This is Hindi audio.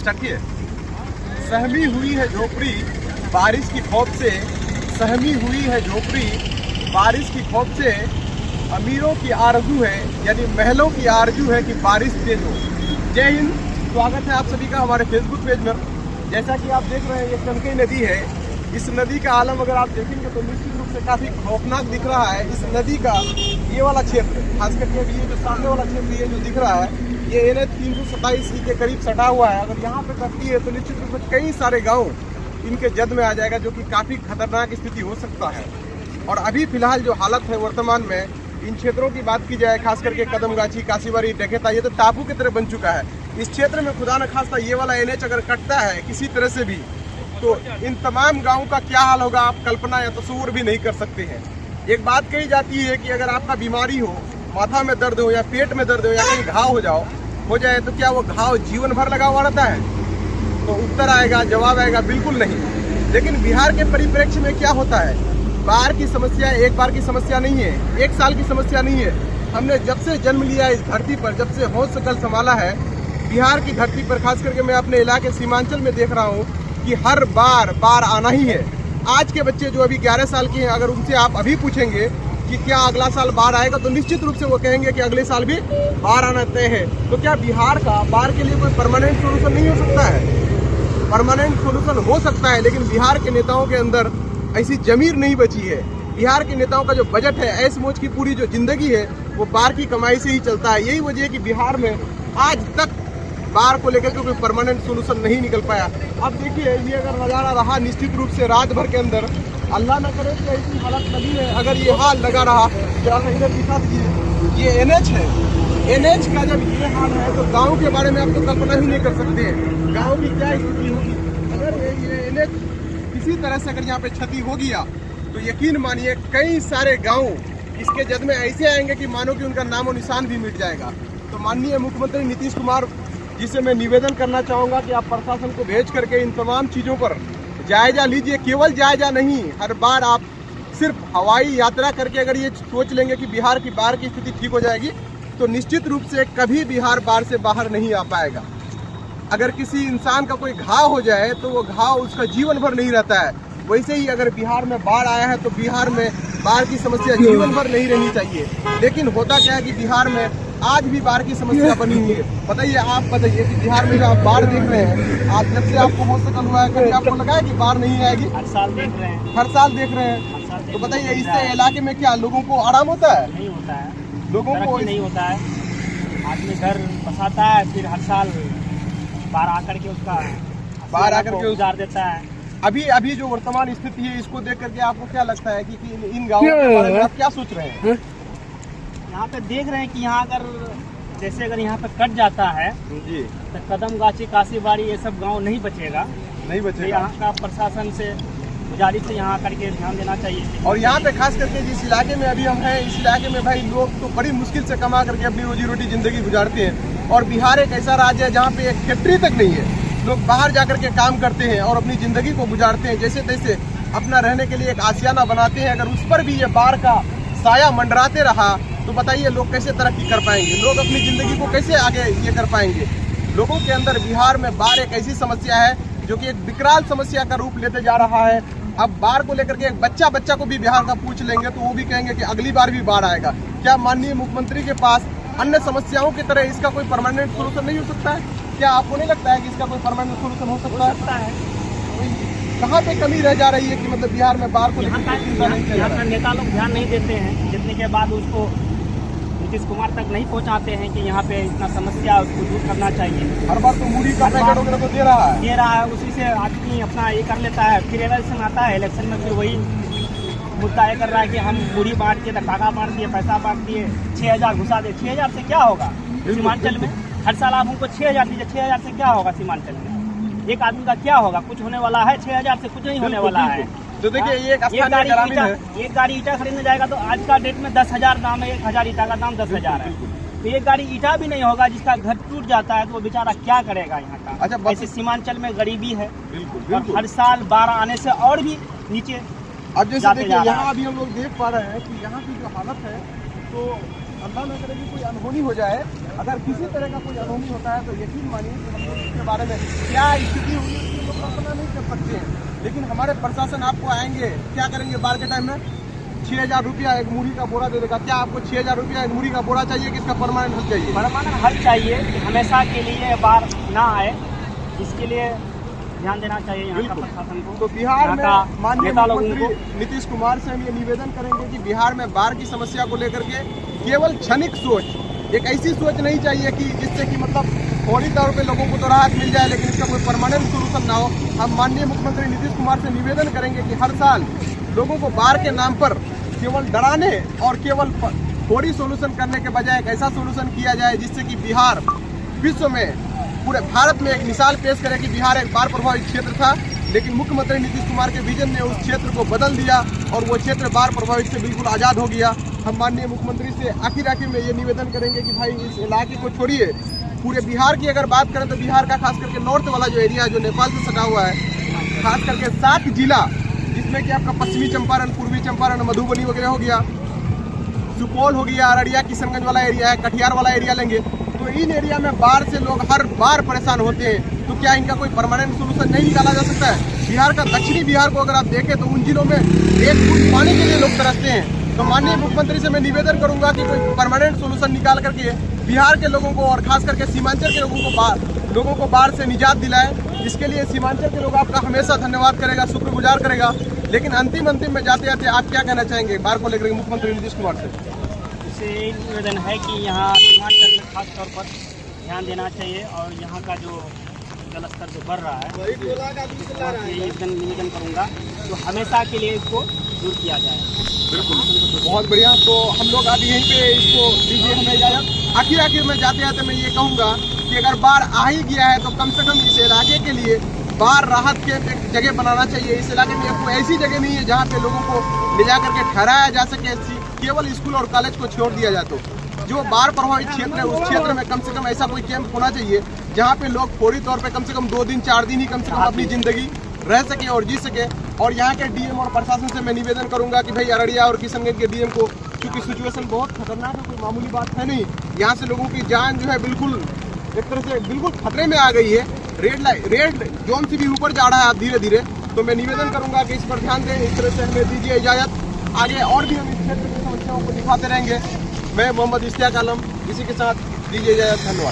स्टार्ट किए। सहमी हुई है झोपड़ी बारिश की खौफ से, सहमी हुई है झोपड़ी बारिश की खौफ से, अमीरों की आरज़ू है यानी महलों की आरज़ू है कि बारिश तेज हो। जय हिंद, स्वागत है आप सभी का हमारे फेसबुक पेज में। जैसा कि आप देख रहे हैं ये कनकई नदी है। इस नदी का आलम अगर आप देखेंगे तो निश्चित रूप से काफ़ी खौफनाक दिख रहा है। इस नदी का ये वाला क्षेत्र, खास करके अभी ये जो सामने वाला क्षेत्र ये जो दिख रहा है, ये NH 327 के करीब सटा हुआ है। अगर यहाँ पे कटती है तो निश्चित रूप से कई सारे गाँव इनके जद में आ जाएगा, जो कि काफ़ी खतरनाक स्थिति हो सकता है। और अभी फिलहाल जो हालत है वर्तमान में इन क्षेत्रों की बात की जाए, खास करके कदमगाछी, काशीबाड़ी, डकेता, ये तो टापू की तरह बन चुका है। इस क्षेत्र में खुदा न खास्ता ये वाला NH अगर कटता है किसी तरह से भी, तो इन तमाम गाँवों का क्या हाल होगा आप कल्पना या तस्वीर भी नहीं कर सकते हैं। एक बात कही जाती है कि अगर आपका बीमारी हो, माथा में दर्द हो या पेट में दर्द हो या कहीं घाव हो जाए तो क्या वो घाव जीवन भर लगा हुआ रहता है? तो उत्तर आएगा, जवाब आएगा, बिल्कुल नहीं। लेकिन बिहार के परिप्रेक्ष्य में क्या होता है, बाढ़ की समस्या एक बार की समस्या नहीं है, एक साल की समस्या नहीं है। हमने जब से जन्म लिया इस धरती पर, जब से होश सकल संभाला है, बिहार की धरती पर खास करके मैं अपने इलाके सीमांचल में देख रहा हूँ कि हर बार आना ही है। आज के बच्चे जो अभी 11 साल के हैं, अगर उनसे आप अभी पूछेंगे कि क्या अगला साल बाढ़ आएगा, तो निश्चित रूप से वो कहेंगे कि अगले साल भी बाढ़ आना तय है। तो क्या बिहार का बाढ़ के लिए कोई परमानेंट सोल्यूशन नहीं हो सकता है? परमानेंट सोल्यूशन हो सकता है, लेकिन बिहार के नेताओं के अंदर ऐसी जमीर नहीं बची है। बिहार के नेताओं का जो बजट है, ऐश मौज की पूरी जो जिंदगी है, वो बाढ़ की कमाई से ही चलता है। यही वजह है कि बिहार में आज तक बाढ़ को लेकर के कोई परमानेंट सोल्यूशन नहीं निकल पाया। अब देखिए ये अगर नज़ारा रहा निश्चित रूप से रात भर के अंदर, अल्लाह न करे कि ऐसी हालत नदी में अगर ये हाल लगा रहा, तो आप इधर दिखा दीजिए, ये NH है। NH का जब ये हाल है तो गाँव के बारे में आप तो कल्पना ही नहीं कर सकते हैं गाँव की क्या स्थिति होगी। अगर ये NH किसी तरह से अगर यहाँ पे क्षति हो गया तो यकीन मानिए कई सारे गाँव इसके जद में ऐसे आएंगे कि मानो कि उनका नामो निशान भी मिट जाएगा। तो माननीय मुख्यमंत्री नीतीश कुमार जिसे मैं निवेदन करना चाहूँगा कि आप प्रशासन को भेज करके इन तमाम चीज़ों पर जायजा लीजिए। केवल जायजा नहीं, हर बार आप सिर्फ हवाई यात्रा करके अगर ये सोच लेंगे कि बिहार की बाढ़ की स्थिति ठीक हो जाएगी, तो निश्चित रूप से कभी बिहार बाढ़ से बाहर नहीं आ पाएगा। अगर किसी इंसान का कोई घाव हो जाए तो वो घाव उसका जीवन भर नहीं रहता है। वैसे ही अगर बिहार में बाढ़ आया है तो बिहार में बाढ़ की समस्या जीवन भर नहीं रहनी चाहिए। लेकिन होता क्या है कि बिहार में आज भी बाढ़ की समस्या बनी हुई है। बताइए, आप बताइए कि बिहार में जो आप बाढ़ देख रहे हैं, आज जब से आपको हो सकल हुआ है, कभी आपको लगा है कि बाढ़ नहीं आएगी? हर साल देख रहे हैं, हर साल देख रहे हैं। तो बताइए इससे इलाके में क्या लोगों को आराम होता है? नहीं होता है, लोगों को नहीं होता है। आदमी घर बसाता है, फिर हर साल बाढ़ आकर के उसका गुजार देता है। अभी जो वर्तमान स्थिति है, इसको देख करके आपको क्या लगता है कि इन गाँवों के बारे में आप क्या सोच रहे हैं? यहाँ पे देख रहे हैं कि यहाँ अगर जैसे अगर यहाँ पे कट जाता है जी, तो कदमगाछी, काशीबाड़ी, ये सब गांव नहीं बचेगा। तो यहाँ का प्रशासन से गुजारिश से यहाँ करके ध्यान देना चाहिए। और यहाँ पे खास करके जिस इलाके में अभी हम हैं, इस इलाके में भाई लोग तो बड़ी मुश्किल से कमा करके अपनी रोजी रोटी जिंदगी गुजारते हैं। और बिहार एक ऐसा राज्य है जहाँ पे एक फैक्ट्री तक नहीं है। लोग बाहर जा करके काम करते हैं और अपनी जिंदगी को गुजारते हैं, जैसे तैसे अपना रहने के लिए एक आशियाना बनाते हैं। अगर उस पर भी ये बाढ़ का साया मंडराते रहा तो बताइए लोग कैसे तरक्की कर पाएंगे, लोग अपनी ज़िंदगी को कैसे आगे ये कर पाएंगे। लोगों के अंदर बिहार में बाढ़ एक ऐसी समस्या है जो कि एक विकराल समस्या का रूप लेते जा रहा है। अब बाढ़ को लेकर के एक बच्चा को भी बिहार का पूछ लेंगे तो वो भी कहेंगे कि अगली बार भी बाढ़ आएगा। क्या माननीय मुख्यमंत्री के पास अन्य समस्याओं की तरह इसका कोई परमानेंट सोल्यूशन नहीं हो सकता है? क्या आपको नहीं लगता है कि इसका कोई परमानेंट सोल्यूशन हो सकता है? कहाँ पे कमी रह जा रही है कि मतलब बिहार में बाढ़ को यहाँ का नेता लोग ध्यान नहीं देते हैं, जितने के बाद उसको नीतीश कुमार तक नहीं पहुँचाते हैं कि यहाँ पे इतना समस्या उसको दूर करना चाहिए। हर बार तो मूड़ी का पैकेट वगैरह तो दे रहा है, उसी से आदमी अपना ये कर लेता है। फिर इलेक्शन आता है, इलेक्शन में फिर वही मुद्दा ये कर रहा है कि हम मूड़ी बांट के, टाका बांट दिए, पैसा बांट दिए, 6,000 घुसा दे। 6,000 से क्या होगा सीमांचल में? हर साल आप हमको 6,000 दीजिए, 6,000 से क्या होगा सीमांचल में? एक आदमी का क्या होगा? कुछ होने वाला है? 6,000 से कुछ नहीं होने वाला है। तो देखिए एक गाड़ी ईटा खरीदने जाएगा तो आज का डेट में 10,000 दाम है, 1,000 ईटा का दाम 10,000 है। तो एक गाड़ी ईटा भी नहीं होगा, जिसका घर टूट जाता है तो वो बेचारा क्या करेगा यहाँ का? अच्छा, ऐसे सीमांचल में गरीबी है। बिल्कुल। हर साल बाढ़ आने से और भी नीचे। अब जैसे देखिए यहाँ अभी हम लोग देख पा रहे हैं कि यहाँ की जो हालत है, तो अल्लाह न करे कि कोई अनहोनी हो जाए अगर किसी तरह का कोई अनहोनी होता है तो यकीन मानिए कि हम लोग इसके बारे में क्या स्थिति हुई है उसके लोग कल्पना नहीं कर सकते हैं। लेकिन हमारे प्रशासन आपको आएंगे क्या करेंगे, बाढ़ के टाइम में 6,000 रुपया एक मूढ़ी का बोरा दे देगा। क्या आपको 6,000 रुपया एक मूढ़ी का बोरा चाहिए कि इसका परमानेंट हल चाहिए? परमानेंट हल चाहिए कि हमेशा के लिए बाढ़ ना आए, इसके लिए ध्यान देना चाहिए यहाँ का प्रशासन को। तो बिहार में माननीय नेता लोगों मुख्यमंत्री नीतीश कुमार से हम ये निवेदन करेंगे कि बिहार में बाढ़ की समस्या को लेकर के केवल क्षणिक सोच, एक ऐसी सोच नहीं चाहिए कि जिससे कि मतलब फौरी तौर पे लोगों को तो राहत मिल जाए लेकिन इसका कोई परमानेंट सोल्यूशन ना हो। हम माननीय मुख्यमंत्री नीतीश कुमार से निवेदन करेंगे कि हर साल लोगों को बाढ़ के नाम पर केवल डराने और केवल फौरी सोल्यूशन करने के बजाय एक ऐसा सोल्यूशन किया जाए जिससे कि बिहार विश्व में, पूरे भारत में एक मिसाल पेश करे कि बिहार एक बाढ़ प्रभावित क्षेत्र था लेकिन मुख्यमंत्री नीतीश कुमार के विजन ने उस क्षेत्र को बदल दिया और वो क्षेत्र बाढ़ प्रभावित से बिल्कुल आज़ाद हो गया। हम माननीय मुख्यमंत्री से आखिर में ये निवेदन करेंगे कि भाई इस इलाके को छोड़िए, पूरे बिहार की अगर बात करें तो बिहार का खास करके नॉर्थ वाला जो एरिया है जो नेपाल से सटा हुआ है, खास करके 7 जिला जिसमें कि आपका पश्चिमी चंपारण, पूर्वी चंपारण, मधुबनी वगैरह हो गया, सुपौल हो गया, अररिया किशनगंज वाला एरिया है, कटिहार वाला एरिया लेंगे तो इन एरिया में बाढ़ से लोग हर बार परेशान होते हैं। तो क्या इनका कोई परमानेंट सोल्यूशन नहीं निकाला जा सकता है? बिहार का दक्षिणी बिहार को अगर आप देखें तो उन जिलों में एक फुट पानी के लिए लोग तरसते हैं। तो माननीय मुख्यमंत्री से मैं निवेदन करूंगा कि कोई परमानेंट सोल्यूशन निकाल करके बिहार के लोगों को और खास करके सीमांचल के लोगों को बाढ़ से निजात दिलाए। इसके लिए सीमांचल के लोग आपका हमेशा धन्यवाद करेगा, शुक्रगुजार करेगा। लेकिन अंतिम में जाते जाते आप क्या कहना चाहेंगे बाढ़ को लेकर मुख्यमंत्री नीतीश कुमार से? इससे निवेदन है कि यहाँ सीमांचल में खास तौर पर ध्यान देना चाहिए और यहाँ का जो जल स्तर जो बढ़ रहा है ये निवेदन करूँगा तो हमेशा के लिए इसको दूर किया जाए। बिल्कुल, बहुत बढ़िया। तो हम लोग अब यहीं पे इसको दीजिए हमें इजाज़त। आखिर में जाते जाते मैं ये कहूँगा कि अगर बाढ़ आ ही गया है तो कम से कम इस इलाके के लिए बाढ़ राहत के एक जगह बनाना चाहिए। इस इलाके में कोई ऐसी जगह नहीं है जहाँ पे लोगों को ले जा करके ठहराया जा सके, केवल स्कूल और कॉलेज को छोड़ दिया जाए। तो जो बाढ़ प्रभावित क्षेत्र है उस क्षेत्र में कम से कम ऐसा कोई कैंप होना चाहिए जहाँ पे लोग फौरी तौर पे कम से कम 2 दिन 4 दिन ही कम से कम अपनी ज़िंदगी रह सके और जी सके। और यहाँ के डीएम और प्रशासन से मैं निवेदन करूँगा कि भाई अररिया और किशनगंज के डीएम को, क्योंकि सिचुएशन बहुत खतरनाक है, कोई मामूली बात है नहीं, यहाँ से लोगों की जान जो है बिल्कुल एक तरह से बिल्कुल खतरे में आ गई है। रेड जोन से भी ऊपर जा रहा है धीरे धीरे। तो मैं निवेदन करूँगा कि इस पर ध्यान दें। इस तरह से हमें दीजिए इजाज़त, आगे और भी हम इस क्षेत्र की समस्याओं को दिखाते रहेंगे। मैं मोहम्मद इश्तियाक आलम इसी के साथ दीजिए इजाज़त। धन्यवाद।